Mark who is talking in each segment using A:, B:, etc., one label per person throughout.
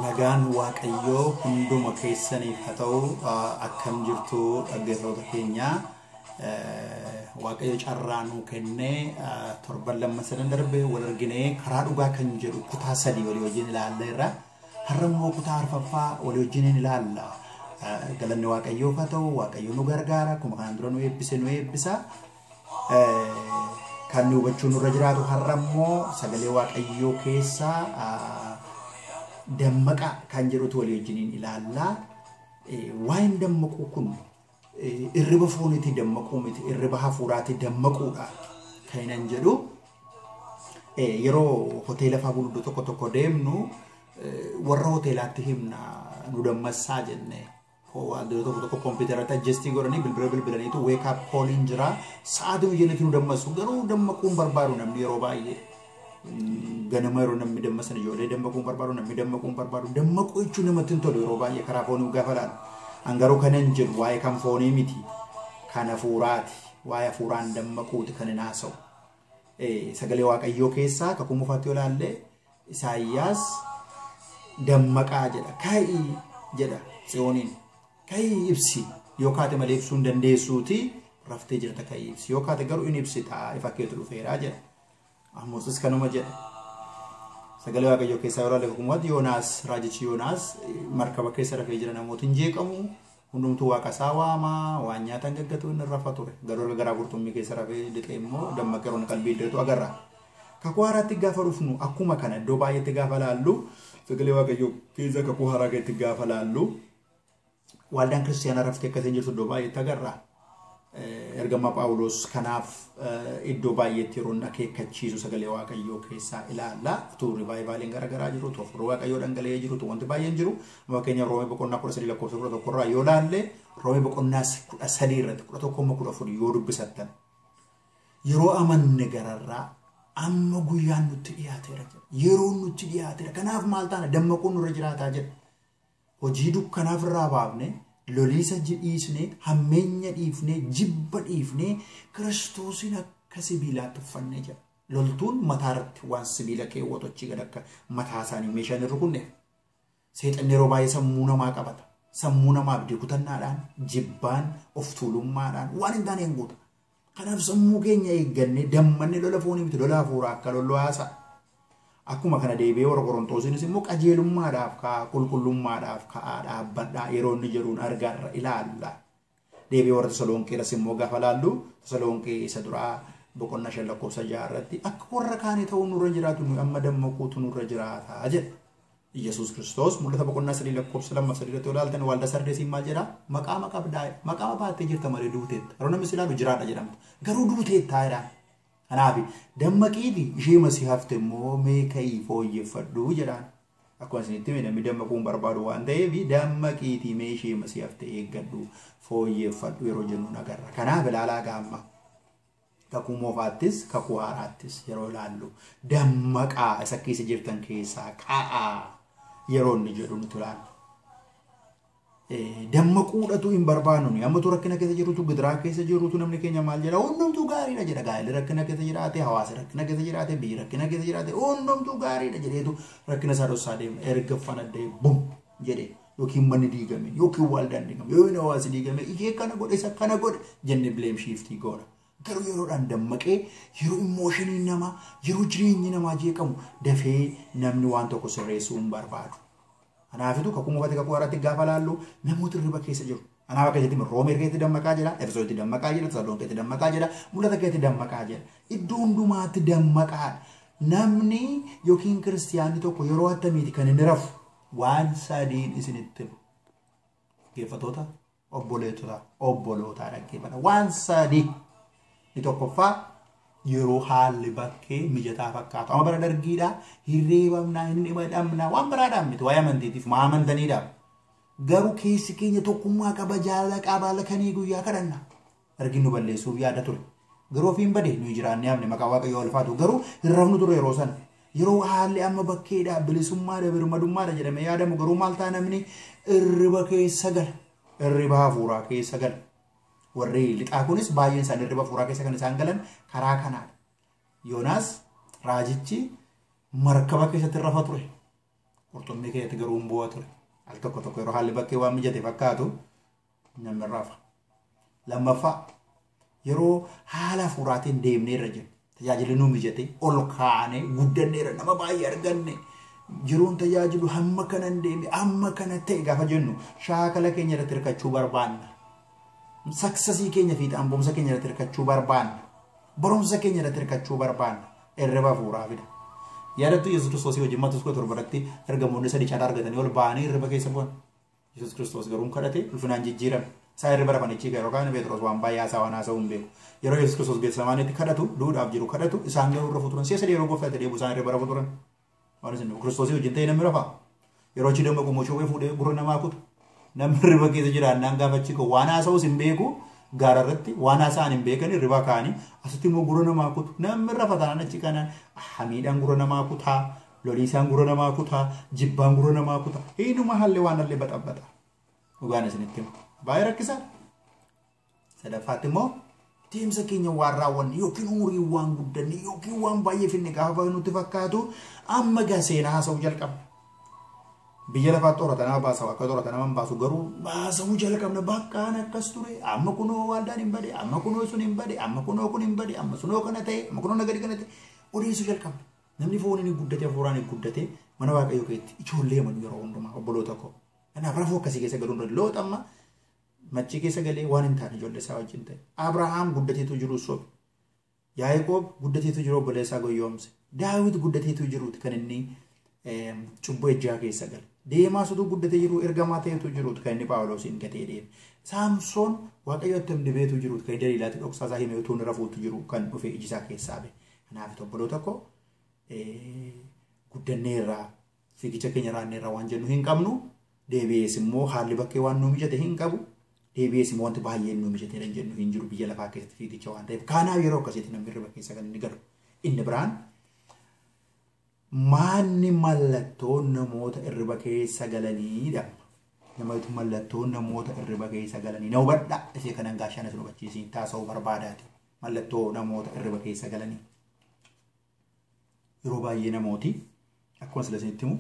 A: Nagaan waaqayyoo hunduma keessaniif haa ta'u akkam jirtu dhaggeeffattoota keenya waaqayyo carraa nuu kennee torban lammasadan darbe wal arginee karaa dhugaa kan jedhu kutaa sadii walii wajjin ilaalleerra har'a immoo kutaa arfaffaa walii wajjin ilaalla galanni waaqayyoo haa ta'u waaqayyo nu gargaara akkuma kanaan dura nu eebbisa kan nu hubachuu nurra jiraatu har'a immoo sagalee waaqayyoo keessaa dammaqa kan jedhutu walii wajjin ilaalla waan dammaqu kun irriba fooniti dammaquu miti irriba hafuuraati dammaquudha kan jedhu yeroo hoteela faa buluddu tokko deemnu warra hoteelaatti himna nu dammassaa jenne waan tokko kompiitarratti adjustii godhanii bilbilaniitu wake up call jira sa'aatii jennetti nu dammassu garuu dammaquun barbaadu namni yeroo baay'ee ganama yeroo namni dammasan ijoollee dammaquun barbaadu dammaquu jechuun namatti hin tolu yeroo baay'ee karaa foonii gaafa laalu angaruu kanan jedhu waa'ee kan foonii miti kan hafuuraati waa'ee hafuuraan dammaquuti kan hin haasa'u sagalee waaqayyoo keessaa kakuu mufaatti olaallee Isaayyaas dammaqaa jedha kaa'ii jedha tsiyooniin kaa'ii ibsi yoo kaate malee ibsuu hin dandeessuuti raftee jirta kaa'ii ibsi yoo kaate garuu inni ibsita ifa keetu dhufeeraa jedha Amosis kanuma jedha sagalee waaqayyoo keessaa yeroo ilaalle kumatti Yoonaas raajichi Yoonaas markaba keessa rafee jira namootiin jeeqamu hundumtuu waaqa isaa waama waan nyaatan gaggatu inni rafa ture garuu garaa qurxummii keessa rafee dhiqee immoo dammaqeeroon qalbii iddootu agarra kakuu haaraatti gaafa dhufnu akkuma kana iddoo baay'eetti gaafa laallu sagalee waaqayyoo keessa kakuu haaraa keessatti gaafa laallu waldaan kiristaanaa raftee akkasiin jirtu iddoo baay'eetti agarra ergama Phaawulos kanaaf iddoo baay'eetti yeroo akeekkachiisu sagalee waaqayyoo keessaa ilaalla utuu rivaayivaaliin garaagaraa jiru utuu hafuurri waaqayyoo dhangala'ee jiru utuu wanti baay'een jiru fakkeenya Roomee boqonnaa 13 lakkoofsa 11 irraa yoo laalle Roomee boqonnaa 13 irratti 11 yoo dubbisattan yeroo amanne gararraa amma guyyaan nutti dhiyaateera yeroo nutti dhiyaateera kanaaf maal taana dammaquun nurra jiraataa jedha hojii dukkanaaf irraa baafne lolisa dhiisne hammeenya dhiifne jibba dhiifne Kiristoosin akka sibiilaatti uffannee jira loltuun mataarratti waan sibiila keewwatu achi gad akka mataa isaanii meeshaan irra kunne seexanni yeroo baay'ee sammuu namaa qabata sammuu namaa abdii kutannaadhaan jibbaan of tuulummaadhaan waan hin taane guuta kanaaf sammuu keenya eegganne dammanne lola foonii miti lola hafuuraa akka lollo haasa akkuma kana deebi'ee warra Qorontosiinis immoo qajeelummaadhaaf ka qulqullummaadhaaf ka dhaabbadhaa yeroo inni jedhuun argaarra ilaalla deebi'ee warra Tasalonqeeras immoo gaafa laallu Tasalonqee isa duraa boqonnaa 5 lakkoofsa 6 irratti akka warra kaanii ta'uun nurra jiraatu nu amma dammaquutu nurra jiraata jedha Yesuus Kiristoos mul'ata boqonnaa 3 lakkoofsa 2 irratti olaaltan walda Sardeesiin maal jedha maqaama qabdaa maqaama baattee jirta malee duuteetta yeroo namni silaalu jiraadha jedhamta garuu duuteettaa jedhaan Anaafi dammaqiiti ishee masii hafte immoo meeka'ii fooyyeffadhu jedhaan akkuma isinitti namni dammaquun barbaadu waan ta'eef dammaqiiti mee ishee masii hafte eeggadhu fooyyeffadhu yeroo jennu nagarra kanaaf ilaalaa gaamma kakuu moofaattis kakuu haaraattis yeroo ilaallu dammaqaa isa keessa jirtan keessaa ka'aa yeroo inni jedhu nuti ilaallu dammaquudhatu hin barbaannu amma tu rakkina keessa jirutu gidiraa keessa jirutu namni keenya maal jedha hundumtuu gaariidha jedha gaa'elli rakkina keessa jiraate hawaasa rakkina keessa jiraate biyyi rakkina keessa jiraate hundumtuu gaariidha jedheetu rakkina isaa dhossaa deema erga fanaddee bum jedhe yookiin manni diigame yookiin waldaan diigame yookiin hawaasi diigame ishee kana godhe isa kana godhe jenne bileem shiiftii goona garuu yeroodhaan dammaqee yeroo immooshinii namaa yeroo jireenyi namaa jeeqamu dafee namni waan tokko sirreessuu hin barbaadu. Anaafitu kakuu mufate kakuu haaraatti gaafa laallu namoota irriba keessa jiru. Anaaf akka jetti Roomee keetti dammaqaa jira, Efesoonitti dammaqaa jira, Tasalonqeetti dammaqaa jira, mul'ata keetti dammaqaa jira. Iddoo hundumaatti dammaqaa. Namni yookiin kiristiyaanni tokko yeroo attamiiti kan inni rafu waan sadiin isinitti himu. Dhaggeeffattoota obbolootaa dhaggeeffata. Waan sadii ni tokkoffaa yeroo haalli bakkee mijataa fakkaatu amma bara dargiidhaa hirreebamnaa inni madhamnaa waan biraadhaan miti waa'ee amantiitiif maa amantaniidhaaf garuu keessi keenya tokkummaa qaba jaalala qaba lakanii guyyaa kadhanna arginu nu balleessuuf yaada ture garuu ofiin badee nuyi jiraannee amne maqaa waaqayyoo ulfaatu garuu hirrafnu ture yeroo sana yeroo haalli amma bakkeedhaa bilisummaadha birmadummaadha jedhame yaadamu garuu maal ta'a namni irriba keessa gala irriba hafuuraa keessa gala warri lixaa kunis baay'een isaanii irriba hafuuraa keessa kan isaan galan karaa kanaadha Yoonaas raajichi markaba keessatti rafa ture qurxummii keetti garuu hin bu'aa ture. Al tokko tokko yeroo haalli bakkee waan mijate fakkaatu namni rafa. Lammaffaa yeroo haala fuuraatiin deemneerra jiru tajaajilli nu mijate ol kaanee guddanneerra nama baay'ee arganne jiruun tajaajilu hamma kanan deeme amma kana ta'e gaafa jennu shaakala keenya irratti hirkachuu barbaanna. Saksasii keenya fi xaamboomsa keenya irratti hirkachuu barbaanna. Barumsa keenya irratti hirkachuu barbaanna. Irriba fuuraa fida. Yaadattu Yesuus Kiristoos wajjin Maatiyoos 17 ergamoonni sadii caalaa argatanii ol ba'anii irriba keessa bu'an. Yesuus Kiristoos garuu kadhate ulfinaan jijjiirame. Saa irriba rafanichi garuu kaan Phexros waan baay'ee haasaa waan haasa'uu hin beeku. Yeroo Yesuus Kiristoos Geetsemaaneetti kadhatu duudhaaf jiru kadhatu isaan garuu rafu turan. Si'a sadii yeroo gooftaa deebi'u isaan irriba rafu turan. Waan isin Kiristoos wajjin ta'e namni rafa. Yeroo achi damma gumochoo fuudhee gurra namaa kutu. Namni irriba keessa jiraannaan gaafachi ko waan haasa'uus hin beeku. Gaara irratti waan haasa'an hin beekan irriba kaanii asitti immoo gurra namaa kutu. Namni rafa taanaan achi kanaan hamiidhaan gurra namaa kutaa. Loliisaan gurra namaa kutaa. Jibbaan gurra namaa kutaa. Eenyuma haalli waan hallee baxabbata. Dhugaan isinitti himu. Baay'ee rakkisaa. Sadaffaatti immoo deemsa keenya waan raawwanne yookiin umurii waan guddanne yookiin waan baay'ee finne gaafa nutti fakkaatu amma gaa seenaa haasa'uu jalqabna. Biyya lafaatti xorata nama baasa akka xorata nama baasu garuu baasuu jalqabna bakkaan akkas ture amma kunoo waldaan hin bade amma kunoo sun hin bade amma kunoo kun hin bade amma sunoo kana ta'e amma kunoo nagadi kana ta'e odeessuu jalqabna. Namni foon inni guddate hafuuraan inni guddate mana waaqayyoo keetti ijoollee manu yeroo hundumaa obboloota koo. Kanaaf rafuu akkasii keessa galuun dha loota amma machi keessa galee waan hin taane ijoollee isaa wajjin ta'e. Abrahaam guddateetu jiru sobi. Yaaqoob guddateetu jiru obboleessaa goyyoomse. Daawit guddateetu jiruuti kan inni cubbuu ejjaa keessa gale. Deemaas utuu guddatee jiru ergamaa ta'etu jiruuti kan inni Phaawulosiin gatee deeme. Saamsoon waaqayyootti dibeetu jiruuti kan Daliilaatti dhoksaa himee utuu rafuutu jiru kan dhufee ijisaa keessaa bahe. Kanaaf obboloota koo guddanneerraa fiigicha keenya raanneerraa waan jennu hin qabnu deebi'ees immoo haalli bakkee waan nu mijate hin qabu. Deebi'ees immoo wanti baay'een nu mijate hin jennu hin jiru biyya lafaa keessatti fiigicha waan ta'eef. Kanaaf yeroo akkasitti namni irriba keessa kan inni galu. Inni biraan maanni mallattoo namoota irriba keessa galaniidha. Namoota mallattoo namoota irriba keessa galanii. Na hubadhaa ishee kanan gaashaan isin hubachiisiin taasisuu barbaadaati. Mallattoo namoota irriba keessa galanii. Yeroo baay'ee namooti akkuma sila isinitti himu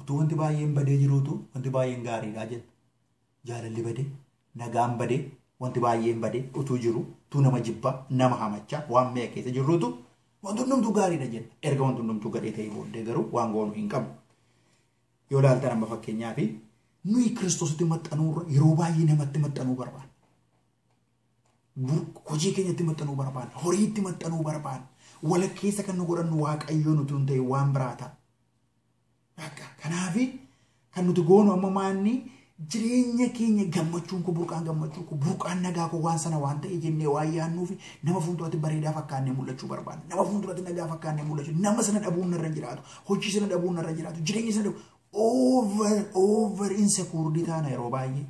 A: utuu wanti baay'een badee jiruutu wanti baay'een gaariidha jenna. Jaalalli badee, nagaan badee, wanti baay'een badee utuu jiru, utuu nama jibbaa, nama hamachaa waan mi'a keessa jirruutu wanti hundumtuu gaariidha jenna. Erga wanti hundumtuu gadhee ta'ee booddee garuu waan goonu hin qabnu. Yoo ilaaltan amma fakkeenyaaf nuyi Kiristoositti maxxanuurra yeroo baay'ee namatti maxxanuu barbaanna. Hojii keenyatti maxxanuu barbaanna. Horiitti maxxanuu barbaanna. Walakkeessa kan nu godhannu waaqayyoon utuu hin ta'e waan biraata. Kanaaf kan nuti goonu amma maanni jireenya keenya gammachuun kun burqaan nagaa kun waan sana waan ta'e jennee waan yaannuuf nama fuulduratti bareedaa fakkaannee mul'achuu barbaanna. Nama fuulduratti nagaa fakkaannee mul'achuu nama sana dhabuun narra jiraatu hojii sana dhabuun narra jiraatu jireenya sana over insecurity taana yeroo baay'ee.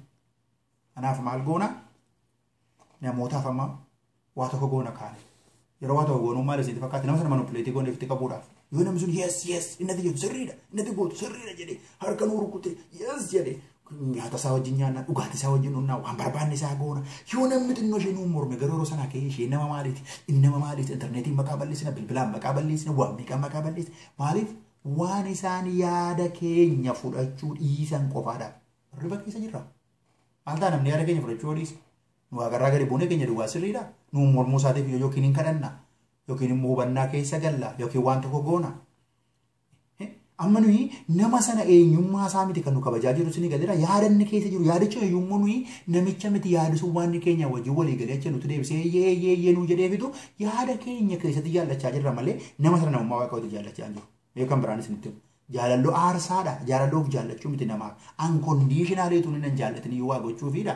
A: Kanaaf maal goona namootaaf amma waa tokko goona kaane. Yeroo waa tokko goonuu maal isitti fakkaate nama sana manipuleetii goonee itti qabuudhaaf. Yoo namni sun yes inni jedhu sirriidha inni gootu sirriidha jedhee harka nuu rukute yes jedhee nyaata isaa wajjin nyaanna dhugaatii isaa wajjin unnaa waan barbaanne isaa goona. Yoo namni xinnoo ishee nuu morme garuu yeroo sanaa ka'ee ishee nama maaliiti inni nama maaliiti intarneetiin maqaa balleessina bilbilaan maqaa balleessina waan meeqaa maqaa balleessina maaliif waan isaan yaada keenya fudhachuu dhiisan qofaadha. Irriba keessa jirra. Maal ta'a namni yaada keenya fudhachuu dhiisa. Nu agarraa gadi buunee keenya duwwaa sirriidha. Nu mormuu isaatiif yookiin hin kadhanna. Yookiin immoo hubannaa keessa galla yookiin waan tokko goona. Amma nuyi nama sana eenyummaa isaa miti kan nu kabajaa jiru sini galeera yaada inni keessa jiru yaadicha eenyummaa nuyi namicha miti yaadisuu waan keenya wajjin walii galee achi nuti deebisee yee nu jedheefitu yaada keenya keessatti jaallachaa jirra malee nama sana namummaa waaqayyootti jaallachaa jiru. Beekan biraan isinitti jaalalloo aarsaadha jaalalloof jaallachuu miti namaaf unconditionaliitu inni hin jaallatanii waa gochuufidha.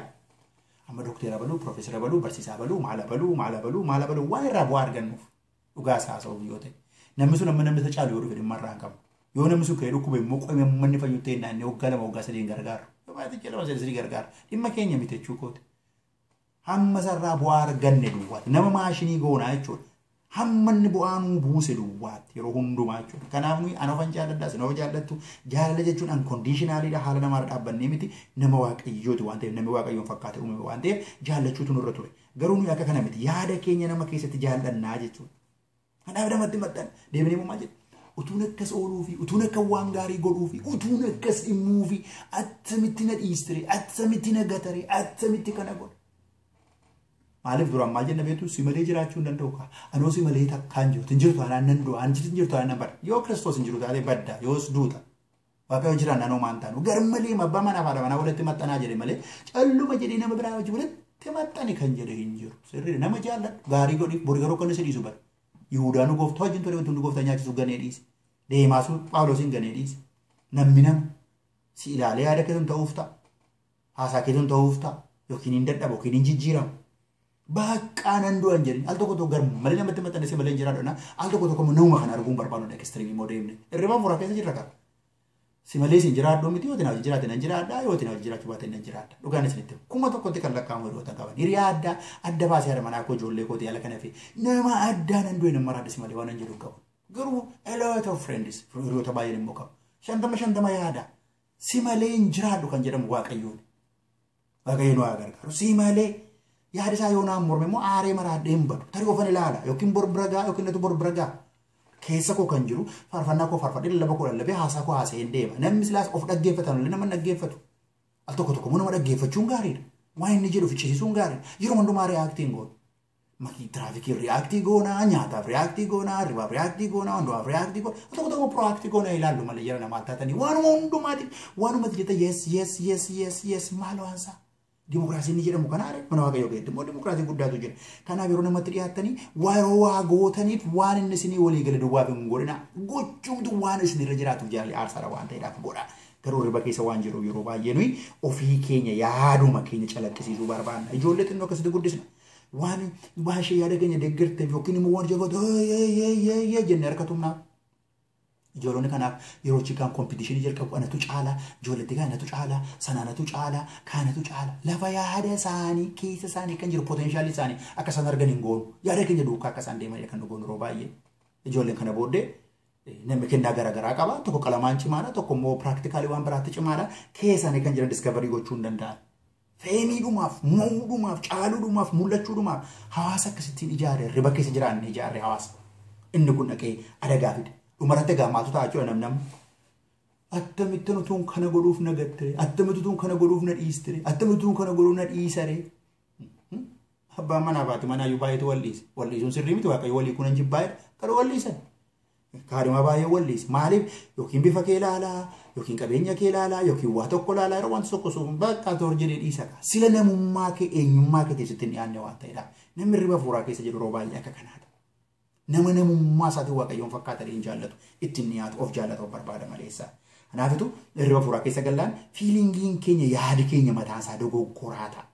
A: Amma dokteera baluu piroofeesara baluu barsiisaa baluu maala baluu waan irraa bu'aa argannuuf. Dhugaa isaa ta'uu yoo ta'e namni sun amma namni isa caalu yoo dhufe dhimma irraa hin qabu. Yoo namni sun ka'ee dhukkube immoo qoyme manni fayyuu ta'e naannoo waggaa 2 waggaa 3 gargaaru. Baay'ee lama sadii gargaaru. Dhimma keenya miti jechuu kooti. Hamma sarraa bu'aa arganne duwwaatti nama maashinii goonaa jechuudha. Hamma inni bu'aa nuu buuse duwwaatti yeroo hundumaa jechuudha. Kanaaf nuyi anofan jaalladhaa sinoof jaallattu jaalala jechuun unconditionaliidha haala namaarra dhaabbannee miti nama waaqayyooti waan ta'eef namni waaqayyoon fakkaate uume waan ta'eef jaallachuutu nurra ture. Garuu nuyi akka kana miti yaada keenya nama keessatti jaallannaa jechuudha. Kanaaf namatti maxxan deebiin immoo maal jedhu utuun akkas ooluu fi utuun akka waan gaarii godhuu fi utuun akkas dhimmuu fi attamitti na dhiistire attamitti na gatare attamitti kana godha. Maaliif duraan maal jenna beektu si malee jiraachuu hin danda'u ka anoo si malee takkaan jirtu hin jirtu anaan nan du'a hin jirtu anaan badda yoo Kiristoos hin jiru taate badda yoos duuta waaqayyo jiraan naannoo maan taanu garmalee abbaa manaa fi haadha manaa walitti maxxanaa jedhe malee calluma jedhee nama biraa wajji walitti maxxani kan jedhe hin jiru sirrii nama jaalladhu gaarii godhi borii garuu kan isa dhiisu bara Yihudaanu gooftaa wajjin ture wanti gooftaa nyaachisu ganee dhiise Deemaasu Phaawulosiin ganee dhiise namni nama si ilaalee yaada keessan ta'uuf ta'a haasaa keessan ta'uuf ta'a yookiin hin dadhabu yookiin hin jijjiiramu. Bakka nan du'an jedhin al tokko tokko garuu malee namatti maxxanee malee jiraadha al tokko tokko nama kana arguun barbaadu ekstiriimii moodeemne irribaa furaa keessa jirra qaba si malee sin jiraadhu miti yoo ta'u jiraate nan jiraadha yoo ta'u jiraachuu baate nan jiraadha dhugaan isinitti kuma tokkotti kan lakkaa'amu yeroo ta'an qaban hiriyaa adda baasee haadha manaa koo ijoollee koo yaala kana fi nama addaa nan du'e nama raadis malee waan jedhu qabu garuu a lot of friends hiriyoota baay'een immoo qabu shantama yaada si malee hin jiraadhu kan jedhamu waaqayyoon waa gargaaru si malee yaada isaa yoo naan morme immoo aaree maraadhee hin badu tarii ofan ilaala yookiin borbiragaa yookiin natu borbiragaa keessa koo kan jiru faarfannaa koo faarfadhee lallaba koo lallabee haasaa koo haasa'ee hin deema namni silaas of dhaggeeffatan illee nama dhaggeeffatu al tokko tokko nama dhaggeeffachuun gaariidha waan inni jedhu fichisiisuun gaariidha yeroo hundumaa riyaaktiin goona makii tiraafikii riyaaktii goonaa nyaataaf riyaaktii goonaa ribaaf riyaaktii goonaa hundumaaf riyaaktii goonaa al tokko tokko pirooaktii goonaa ilaallu malee jara namaa taatanii waanuma hundumaati waanumatti jetta yes maal waansaa Dimokraasiin ni jedhamu kanaare mana waaqayyoo geedde immoo dimokraasii guddaatu jira kanaaf yeroo namatti dhiyaatanii waa gootaniif waan inni isinii walii gala duwwaaf hin godhina gochuutu waan isinirra jiraatuuf jaalli aarsaadha waan ta'eedhaaf godha garuu riba keessa waan jiru yeroo baay'ee nuyi ofii keenya yaaduma keenya calaqqisiisuu barbaanna ijoollee xinnoo akkasitti guddisna waan baashee yaada keenya deeggarteef yookiin immoo waan jagoota jennee harkatumnaaf Ijoolonni kanaaf yeroo chikaan kompitiishinii jalqabu anatu caala ijoolletti kanatu caala sanaanatu caala kanatu caala lafa yaada isaanii keessa isaanii kan jiru potenshaali isaanii akka isaan argan hin goonu yaada keenya duukaa akka isaan deeman kan goonu yeroo baay'ee ijoolleen kana booddee namni kennaa garaagaraa qaba tokko qalamaan cimaadha tokko immoo piraaktikaalii waan biraatti cimaadha keessaanii kan jiran diskaavarii gochuu hin danda'an. Feemiidhumaaf mo'uudhumaaf caaluudhumaaf mul'achuudhumaaf hawaasa akkasittiin ijaaree riba keessa jiraanne ijaaree hawaasa inni kun dhaqee adagaa fide. Umarate gaamaatu taachuu namnam attamitti nutuun kana godhuuf na gattire attamitti nutuun kana godhuuf na dhiistire attamitti nutuun kana godhuuf na dhiisare abbaan manaa baate manaa yoo baay'eetu walliisuun sirrii miti waaqayyo walii kunan jibbaa'edha garuu walliisan kaadhima baay'ee walliis maaliif yookiin bifa kee ilaalaa yookiin qabeenya kee ilaalaa yookiin waa tokko ilaalaa yeroo wanti tokko sun bakka toor jedhee dhiisa sila namummaa kee eenyummaa kee keessatti hin dhiyaanne waan ta'edha namni riba fuuraa keessa jiru yeroo baay'ee akka kanaadha. Nama namummaa isaatii waaqayyoon fakkaatanii hin jaallatu ittiin dhiyaatu of jaallatu of barbaada maleessa. Kanaafitu riba fuuraa keessa gallaan fiilingiin keenya yaadi keenya mataan isaa dogoggoraa ta'a.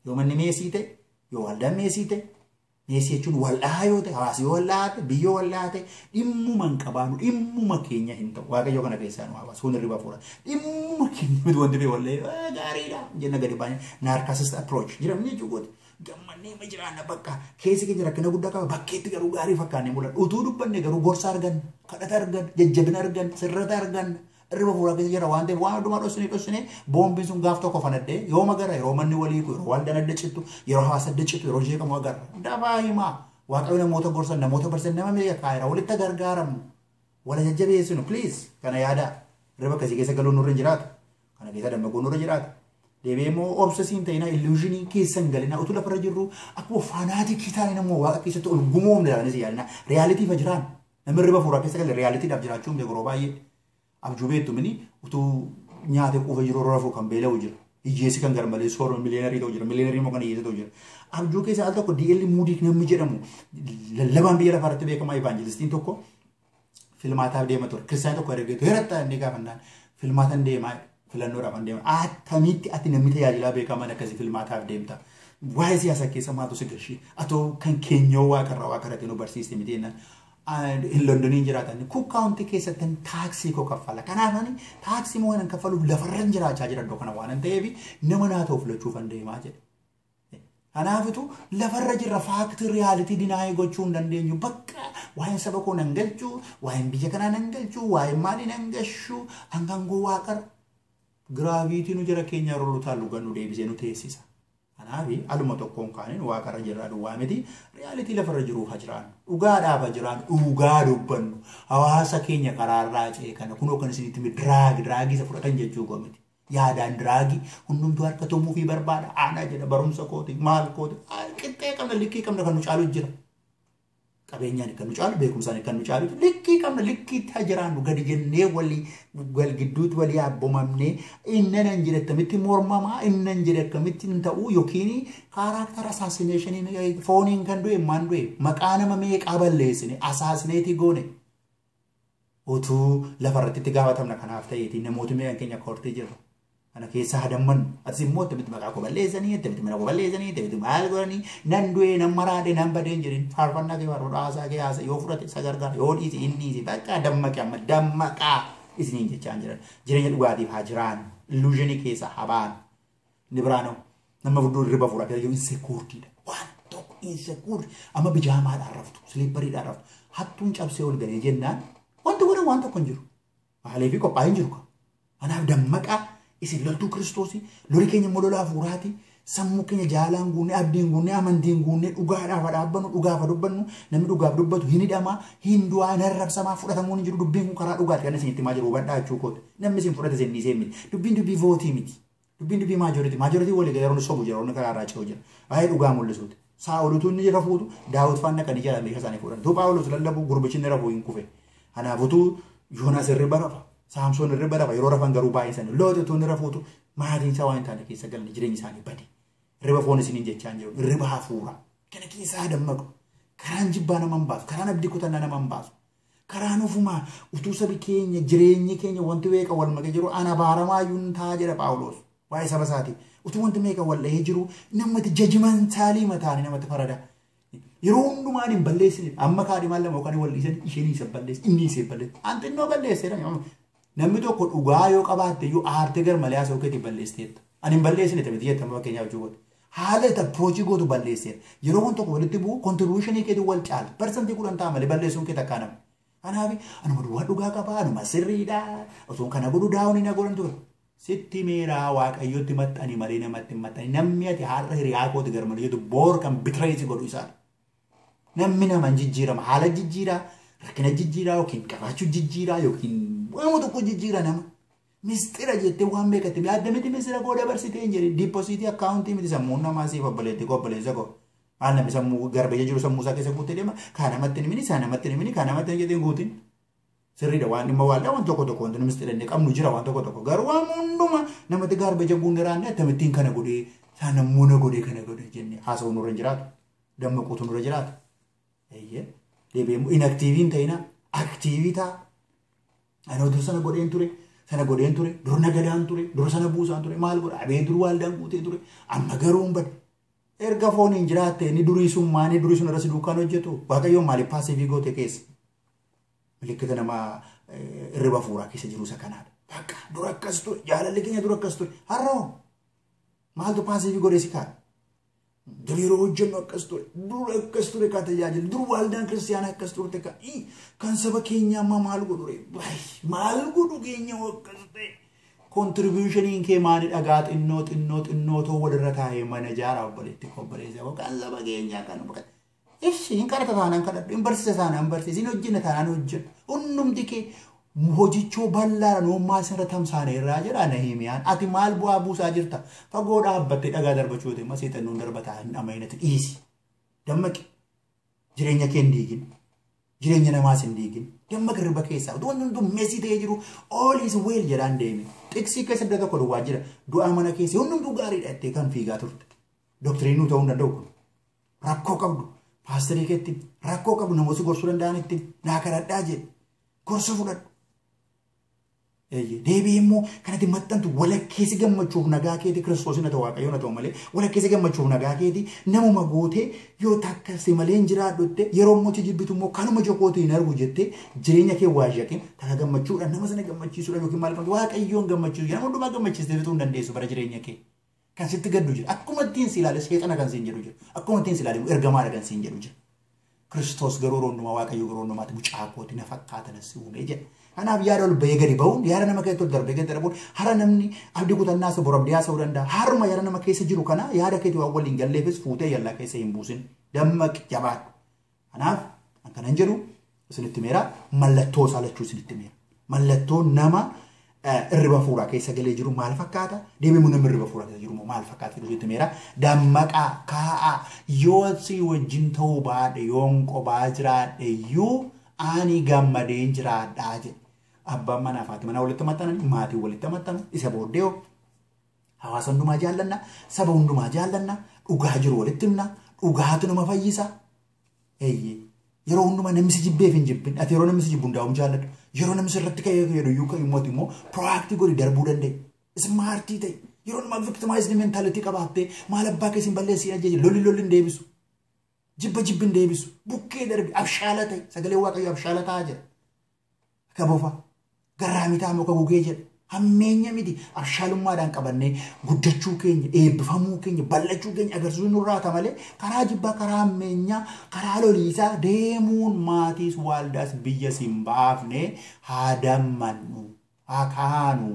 A: Yoo manni meesii ta'e yoo waldaan meesii ta'e meesii jechuun wal'aa yoo ta'e hawaasi yoo wal'aa ta'e biyyoo wal'aa ta'e dhimmuma hin qabaanu dhimmuma keenya hin ta'u waaqayyoo kana keessaa nu hawaasa kun riba fuuraa dhimmuma keenya miti wanti ta'e wallee gaariidha jenna gadi baay'ee naarkaasist approach jiramni jechuudha. Gammanee ma jiraanna bakka keessi keenya rakkina guddaa qaba bakkeetti garuu gaarii fakkaannee mul'ata utuu dubbanne garuu gorsa argan kadhata argan jajjabina argan sirrata argan riba fuuraa keessa jira waan ta'eef waan hundumaa dhossinee boombiin sun gaaf tokko fanadhee yoo magara yeroo manni walii yeroo waldaan adda cittu yeroo hawaasa adda cittu yeroo jeeqamu agarra dabaa himaa waaqayyo namoota gorsan namoota barsan nama meeqa kaayira walitti gargaaramu wala jajjabeessinu please kana yaada riba kasii keessa galuun nurra jiraatu kana keessa dammaquun nurra jiraatu. Deebi'eemoo obsesiin ta'ina illuuzinii keessan galina utuu lafarra jirru akkuma faanaatikii taane namoo waaqa keessatti ol gumoomne jedhanis yaadina riyaalitii fa jiraan namni riba fuuraa keessa galee riyaaliitiidhaaf jiraachuun yeroo baay'ee abjuu beektu mini utuu nyaate quufa jiru rafuu kan beela'u jira hiyyeessi kan garmalee sooroma miliyeenarii ta'u jira miliyeenarii immoo kan hiyyeessa ta'u jira abjuu keessa al tokko DL Muudii namni jedhamu lallabaan biyya lafaarratti beekamaa evaanjelistiin tokko filmaataaf deema ture kiristaanii tokko ergeetu heerattaa inni gaafannaan filmaataan deemaa filannoodhaaf an deeman attamitti ati namni tajaajilaa beekaman akkasii filmaataaf deemta waa'ee siyaasa keessa maatu si galchii atoo kan keenyoo waaqarraa waaqarratti nu barsiiste miti jennaan hin Londoniin jiraatan Cook County keessatti taaksii koo kaffala kanaaf ani taaksii moo waan kaffaluuf lafarra jiraachaa jira iddoo kana waan ta'eef nama naa ta'u filachuuf an deemaa jedhe. Kanaafitu lafarra jirra faaktii riyaalitii dinaayee gochuu hin dandeenyu bakka waa'een saba koo nan galchuu waa'een biyya kanaa nan galchuu waa'een maalii nan galchuu hangaan goo waaqara. Gravity nu jira keenya rolota lugan nu deebisee nu teessisa. Kanaafi aluma tokkoon kaaniin waaqarra jirraa duwwaa miti reyaalitii lafarra jiruu haa jiraan dhugaadhaaf haa jiraan dhugaa dubbannu hawaasa keenya karaarraa ce'e kana kunoo kan isinitti diraagii isa fudhatan jechuu goomiti yaadaan diraagii hundumtuu harka tumuu fi barbaada aanaa jedha barumsa kooti maal kooti qixxee qabna likkii qabna kan nu caalu jira qabeenyaan kan nu caalu beekumsaan kan nu caalu likkii qabna likkiitti haa jiraannu gadi jennee walii wal gidduutti walii abbomamnee innan jedhe akkamitti mormamaa innan jedhe akkamitti hin ta'uu yookiin kaaraktara assassination fooniin kan du'e maan du'e maqaa nama meeqaa balleessine assassineetii goone utuu lafarratti itti gaafatamna kanaaf ta'eeti namooti meeqan keenya koortee jirra ana keessa hadamman atis immoo itti maqaa ko balleessanii itti mana ko balleessanii itti maal godhanii nan du'e nan maraade nan badeen jedhin faarfannaa kee faarfadhu haasaa kee haasa yoo fudhate isa gargaara yoo dhiise inni isi bakka dammaqe amma dammaqaa isiniin jechaan jiran jireenya dhugaatiif haa jiraan illuuzhinii keessa habaan ni biraanoo nama fudduu riba fuudha kee insekuurtiidha waan tokko insekuurti amma bijaamaadhaan raftu siliippariidhaan raftu hattuun cabsee ol galee jennaan wanti godhan waan tokko hin jiru maaliif qophaa'ee hin jiru kanaaf dammaqaa isin loltuu Kiristoosi lori keenya molola hafuuraati sammuu keenya jaalaan guunne abdiin guunne amantiin guunne dhugaadhaaf dhaabbannu dhugaaf dubbannu namni dhugaaf dubbatu hin hidhamaa hin du'aa hin arrabsamaa fudhatamuun hin jiru dubbiin kun karaa dhugaati kan isinitti maa jiru hubadhaa jechuu kooti namni isin fudhate isin dhiisee miti dubbiin dubbii vootii miti dubbiin dubbii maajoritii walii galee roonni sobu jira roonni karaa irraa ce'u jira baay'ee dhugaa mul'isuuti saa'olutu inni jira fuutu daawwit faana kan ijaaran beeka isaanii fuudhan tuu Phaawulos lallabu gurbichi inni rafuu hin kufe kanaafutuu Yoonaas irra rafa Saamsoon irra rafa yeroo rafan garuu baay'ee isaanii lootutu inni rafuutu maatiin isaa waan hin taane keessa galan jireenya isaanii bade riba foon isiniin jechaan jiru riba hafuura kana keessaa dammaqu karaan jibbaa nama hin baasu karaan abdii kutannaa nama hin baasu karaan ofumaa utuu sabi keenya jireenyi keenya wanti weeqa wal makee jiru ana baaramaayuu hin taa jedha Phaawulos waa'ee saba isaati utuu wanti meeqa wal dhahee jiru namatti jajimantaalii mataanii namatti farada yeroo hundumaan hin balleessine amma kaadhi maal lama yookaan wal dhiisan isheen isa balleesse inni isa balleesse anti innoo balleesseera namni tokko dhugaa yoo qabaatte yoo aartee gar malee haasa'u keetii balleesteetta ani hin balleessine taphati jettama fakkeenyaaf jiruuti haala itti approachii gootu balleesseera yeroo waan tokko walitti bu'u kontribuushinii keetii wal caala parsantii 10 ta'a malee balleessuun kee takkaa nama kanaafi anuma duwwaa dhugaa qabaa anuma sirriidha osoo kana godhu daawuni na godhan ture sitti meeraa waaqayyotti maxxanii malee namatti maxxanii namni ati har'a hiriyaa kooti gar malee jettu boor kan bitireessi godhu isaadha namni nama jijjiirama haala jijjiiraa rakkina jijjiiraa yookiin qabaachuu jijjiiraa yookiin waan tokko jijjiira nama mistira jettee waan beekate yaadamiti mistira gooda barsitee hin jedhe diipposiitii akkaawuntii miti sammuun namaa siif obboleetti qobboleessa koo waan namni sammuu garbee jiru sammuu isaa keessa guutee deema kaan namatti hin himini isaan namatti hin himini kaan namatti hin jedhee guutin sirriidha waan dhimma waaldaa waan tokko tokko wanti mistira inni qabnu jira waan tokko tokko garuu waan hunduma namatti garbee jabuun raanne akkamittiin kana godhee isaan nammuuna godhee kana godhee jennee haasa'uu nurra jiraatu dammaquutu nurra jiraatu deebi'ee inaktiiviin ta'ina aktiivii ta'a. Ano dur sana godeen ture dur nagadaan ture dur sana buusaan ture maal godha abee dur waaldaan guutee ture amma garuu hin bade erga foon hin jiraatte ni durii sun irra si duukaan hojjetu waaqayyoon maaliif paasiivii goote keessa milikkita nama irriba fuuraa keessa jiru isa kanaadha bakka dur akkas ture jaalalli keenya dur akkas ture har'oo maaltu paasiivii godhe si kaan dur yeroo hojjennu akkas ture ka tajaajilu dur waaldaan kiristiyaana akkas turte kan saba keenya amma maal godhure maal godhu keenya akkas ta'e kontribuushiniin kee maali dhagaa xinnoo too walirra taa'ee mana jaaraa obboleetti obboleessa kan saba keenyaa kan ishi hin kadhata taanaan kadhadhu hin barsiisa taanaan barsiisa hin hojjenna taanaan hojjenna hundumti kee hojichoo bal'aa noommaa isinirra tamsaane irraa jedha Nahimiyaan ati maal bu'aa buusaa jirta fagoo dhaabbattee dhagaa darbachuu ta'e maseexannuun darbataa hin amaynati dhiisi dammaqi jireenya kee hin diigin jireenya namaas hin diigin dammaqi riba keessaa wanti hunduu meesii ta'ee jiru all is well jedhaan deemi xiksii keessa iddoo tokko duwwaa jira du'aa mana keessa hundumtuu gaariidha jettee kan fiigaa turte doktiriinuu ta'uu hin danda'u kun rakkoo qabdu paasterii keetti rakkoo qabdu namoota gorsuu danda'anitti naa kadhadhaa jedhe gorsa fudhadhu. Deebi'ee immoo kanatti maxxantu walakkeessi gammachuuf nagaa keetii Kiristoosina ta'u waaqayyoon ta'u malee walakkeessi gammachuuf nagaa keetii namuma gootee yoo takkasi malee hin jiraadhutte yeroo mootii jibbitu immoo kanuma jokootii hin argu jettee jireenya kee waa shaqin takka gammachuudhaan nama sana gammachiisuudhaan yookiin maal waaqayyoon gammachiisu nama hundumaa gammachiistee bituu hin dandeessu bara jireenya kee kan sitti gaddu jira akkuma ittiin si ilaale seexana kan siin jedhu jira akkuma ittiin si ilaale ergamaadha kan siin jedhu jira Kiristoos garuu hundumaa waaqayyoo garuu hundumaatti mucaa kooti na fakkaatan si uume jedha Kanaaf yaada ol bahee gadi ba'uun yaada nama keessatti ol darbee gadi darbuun hara namni abdii kutannaa isa borabdiyaa ta'uu danda'a. Haruma yaada nama keessa jiru kana yaada keetii waan waliin galleefis fuutee yallaa keessa hin buusin. Dammaqi jabaadhu. Kanaaf akkanan jedhu isinitti meera mallattoo isaa lachuu isinitti meera. Mallattoo nama irriba fuuraa keessa galee jiru maal fakkaata? Deebiin namni irriba fuuraa keessa jiru maal fakkaata? Isinitti meera dammaqaa kaa'aa yoo si wajjin ta'uu baadhe yoon qobaa jiraadhe iyyuu ani gammadeen jiraadhaa jedhe. Abbaan manaa fi haati manaa walitti maxxanan maatii walitti maxxanu isa booddee hawaasa hundumaa jaallanna saba hundumaa jaallanna dhugaa jiru walitti himna dhugaatu nama fayyisa. Yeroo hundumaa namni si jibbeef hin jibbin ati yeroo namni si jibbu hundaa'uun jaalladhu yeroo namni sirratti ka'ee jedhu iyyuu immoo proactive godhi darbuu danda'e ismaartii ta'e yeroo nama victimized mentality qabaattee maal abbaa keessin balleessii ajjeje lolli hin deebisu jibba jibbi hin deebisu bukkee darbi abshaala ta'e sagalee waaqayyo abshaala ta'aa jedha akka bofa garraa mitaa muka gugee jedha hammeenya miti abshaalummaadhaan qabannee guddachuu keenya eebbifamuu keenya bal'achuu keenya agarsiisuu nurraata malee karaa jibbaa karaa hammeenyaa karaa loliisaa deemuun maatiis waaldaas biyya siin baafne haa dammannu haa kaanu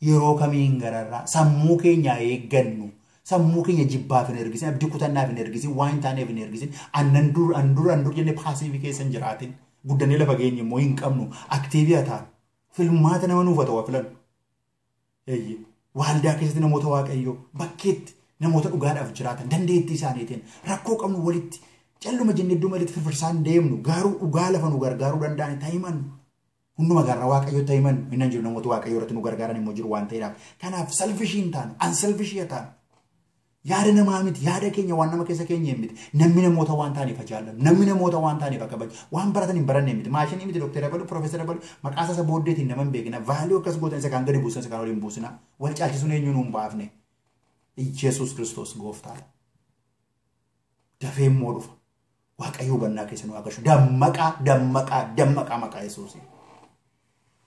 A: yeroo kamiin gararraa sammuu keenya eeggannu sammuu keenya jibbaaf hin ergisin abdii kutannaaf hin ergisin waan taaneef hin ergisin annan dur jennee paasiivii keessa hin jiraatin guddannee lafa keenya immoo hin qabnu aktiivii haa taanu. Filmaata nama nuuf ta'u filan. Waaldaa keessatti namoota waaqayyoo bakkeetti namoota dhugaadhaaf jiraatan dandeettii isaaniitiin rakkoo qabnu walitti calluma jennee iddoo malitti firfirsaan deemnu garuu dhugaa lafa nu gargaaruu danda'an taa'iman hunduma garra waaqayyoo taa'iman inni jiru namoota waaqayyoo irratti nu gargaaran immoo jiru waan ta'eedhaaf kanaaf selfishii taanu unselfishii taanu. Yaada namaa miti yaada keenya waan nama keessa keenya miti namni namoota waan taaniif jaalladhu namni namoota waan taaniif kabaju waan baratan hin baranne miti maashinii miti doktara balu profeesara balu maqaa isaa booddeetiin nama hin beekna vaalii akkas gootan isa kan gadi buusan isa kan waliin buusina wal caalchisuun eenyuun hin baafne Yesuus Kiristoos gooftaadha. Dafee immoo dhufa waaqayyo hubannaa keessa nu waaqashu dammaqaa maqaa Yesuusii.